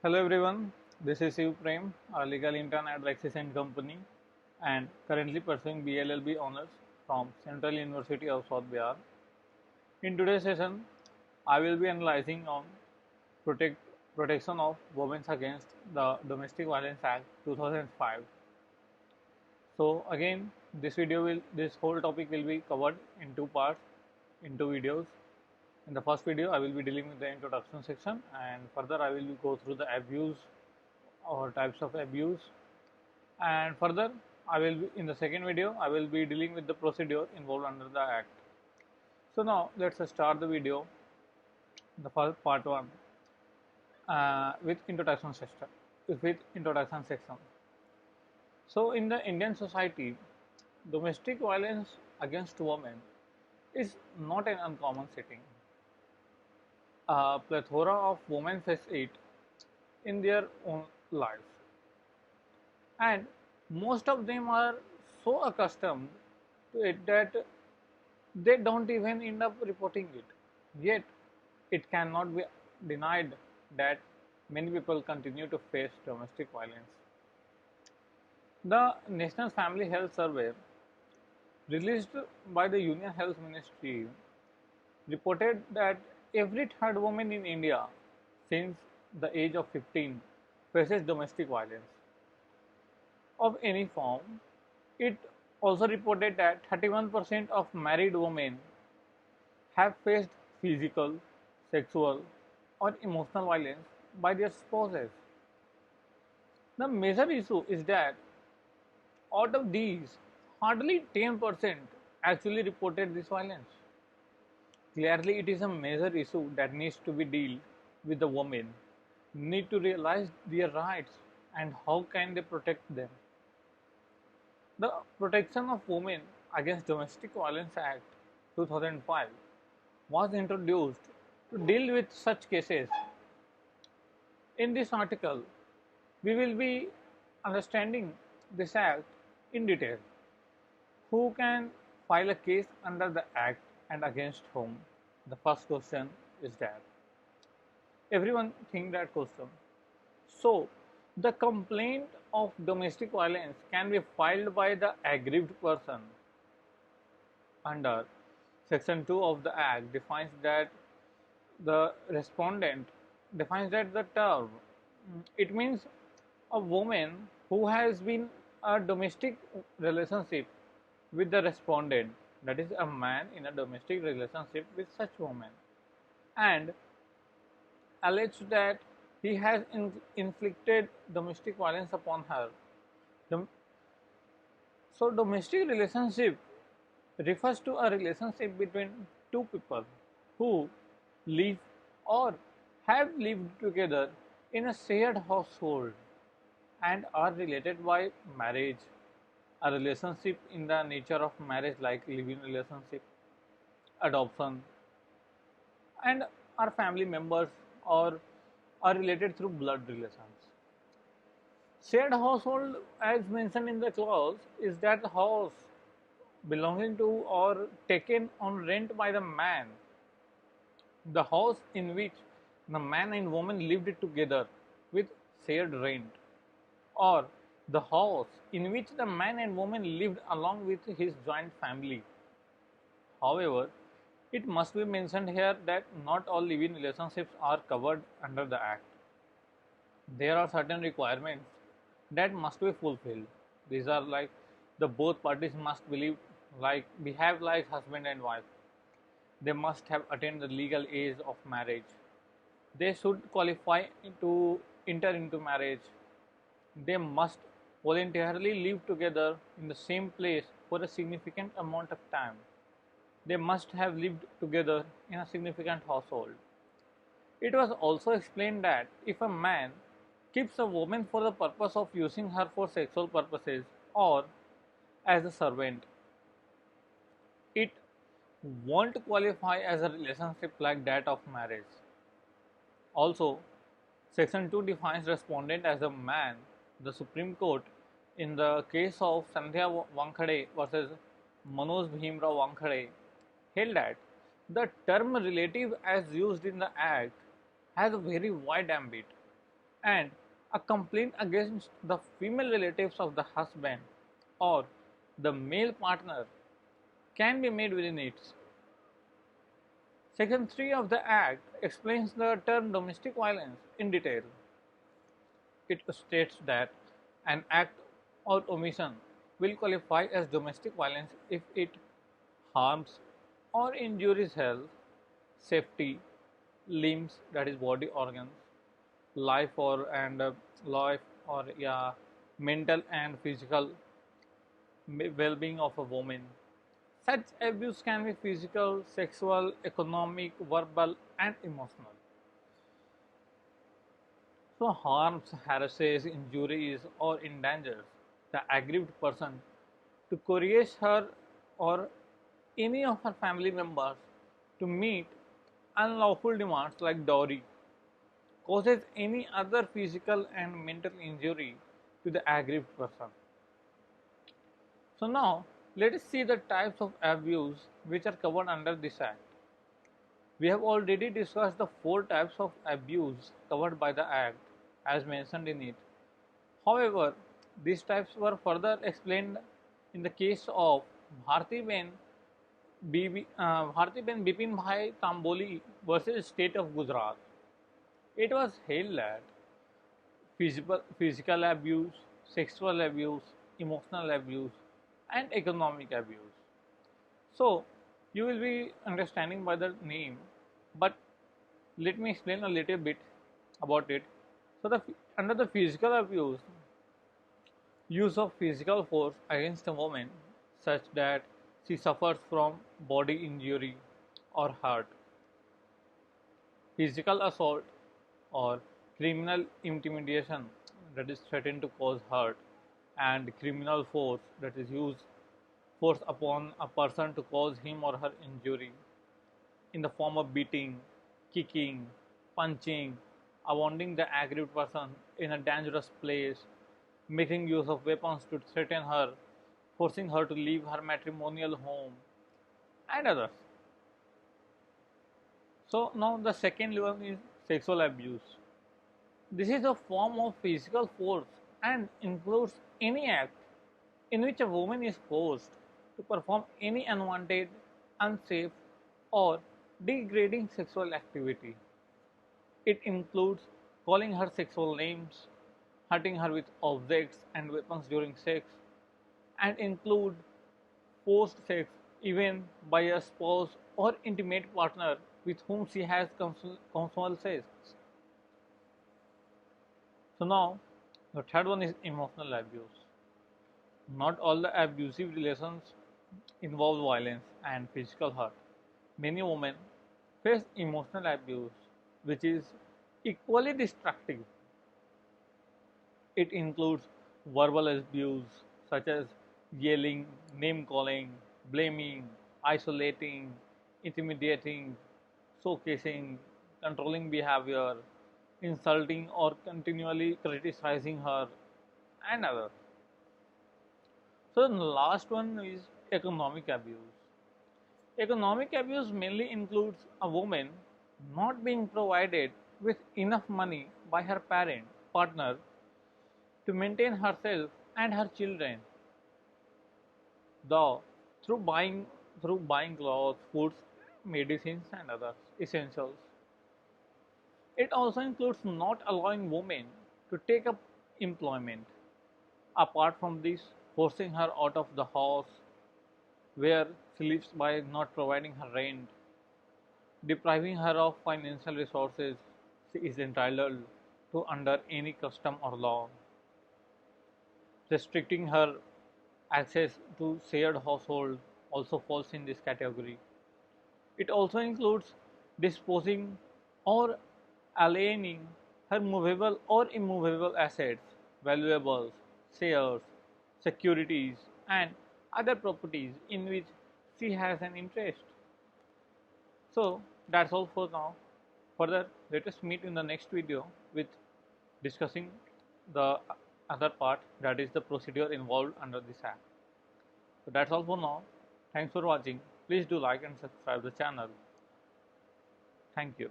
Hello everyone, this is Shiv Prem, a legal intern at Rexis and Company and currently pursuing BLLB honors from Central University of South Bihar. In today's session, I will be analyzing on protect, protection of women against the Domestic Violence Act 2005. So again, this whole topic will be covered in two parts, in two videos. In the first video, I will be dealing with the introduction section, and further I will go through the abuse or types of abuse, and further I will be, in the second video I will be dealing with the procedure involved under the act. So now let's start the video, the first part one, with introduction section. So in the Indian society, domestic violence against women is not an uncommon setting. A plethora of women face it in their own lives, and most of them are so accustomed to it that they don't even end up reporting it. Yet, it cannot be denied that many people continue to face domestic violence. The National Family Health Survey, released by the Union Health Ministry, reported that every third woman in India since the age of 15 faces domestic violence of any form. It also reported that 31% of married women have faced physical, sexual, or emotional violence by their spouses. The major issue is that out of these, hardly 10% actually reported this violence. Clearly, it is a major issue that needs to be dealt with. The women need to realize their rights and how can they protect them. The Protection of Women Against Domestic Violence Act 2005 was introduced to deal with such cases. In this article, we will be understanding this act in detail. Who can file a case under the act and against whom? The first question is that. Everyone think that question. So, the complaint of domestic violence can be filed by the aggrieved person under Section 2 of the Act defines that the respondent defines that the term. It means a woman who has been a domestic relationship with the respondent, that is a man in a domestic relationship with such woman, and alleged that he has inflicted domestic violence upon her. So, domestic relationship refers to a relationship between two people who live or have lived together in a shared household and are related by marriage. A relationship in the nature of marriage, like living relationship, adoption, and are family members or are related through blood relations. Shared household, as mentioned in the clause, is that house belonging to or taken on rent by the man, the house in which the man and woman lived together with shared rent, or the house in which the man and woman lived along with his joint family. However, it must be mentioned here that not all living relationships are covered under the Act. There are certain requirements that must be fulfilled. These are like the both parties must believe behave like husband and wife. They must have attained the legal age of marriage. They should qualify to enter into marriage. They must voluntarily live together in the same place for a significant amount of time. They must have lived together in a significant household. It was also explained that if a man keeps a woman for the purpose of using her for sexual purposes or as a servant, it won't qualify as a relationship like that of marriage. Also, Section 2 defines respondent as a man. The Supreme Court, in the case of Sandhya Wankhede versus Manoj Bhimrao Wankhede, held that the term relative as used in the Act has a very wide ambit. and a complaint against the female relatives of the husband or the male partner can be made within it. Section 3 of the Act explains the term domestic violence in detail. It states that an act or omission will qualify as domestic violence if it harms or injures health, safety, limbs, that is body organs, life or yeah, mental and physical well-being of a woman. Such abuse can be physical, sexual, economic, verbal, and emotional. So harms, harasses, injuries, or endangers the aggrieved person to coerce her or any of her family members to meet unlawful demands like dowry, causes any other physical and mental injury to the aggrieved person. So now let us see the types of abuse which are covered under this act. We have already discussed the 4 types of abuse covered by the act as mentioned in it. However, these types were further explained in the case of Bharti Ben Bipin Bhai Tamboli versus State of Gujarat. It was held that physical abuse, sexual abuse, emotional abuse, and economic abuse. So, you will be understanding by the name, but let me explain a little bit about it. So, under the physical abuse, use of physical force against a woman such that she suffers from body injury or hurt, physical assault or criminal intimidation that is threatened to cause hurt, and criminal force that is used force upon a person to cause him or her injury in the form of beating, kicking, punching, wounding the aggrieved person in a dangerous place, making use of weapons to threaten her, forcing her to leave her matrimonial home, and others. So now the second level is sexual abuse. This is a form of physical force and includes any act in which a woman is forced to perform any unwanted, unsafe, or degrading sexual activity. It includes calling her sexual names, hurting her with objects and weapons during sex, and include forced sex even by a spouse or intimate partner with whom she has consensual sex. So now the third one is emotional abuse. Not all the abusive relations involve violence and physical hurt. Many women face emotional abuse which is equally destructive. It includes verbal abuse such as yelling, name calling, blaming, isolating, intimidating, showcasing, controlling behavior, insulting or continually criticizing her, and others. So the last one is economic abuse. Economic abuse mainly includes a woman not being provided with enough money by her parent, partner to maintain herself and her children, though through buying clothes, foods, medicines and other essentials. It also includes not allowing women to take up employment. Apart from this, forcing her out of the house where she lives by not providing her rent, depriving her of financial resources she is entitled to under any custom or law, restricting her access to shared household also falls in this category. It also includes disposing or alienating her movable or immovable assets, valuables, shares, securities, and other properties in which she has an interest. So that's all for now. Further, let us meet in the next video with discussing the other part, that is the procedure involved under this act. So that's all for now. Thanks for watching. Please do like and subscribe the channel. Thank you.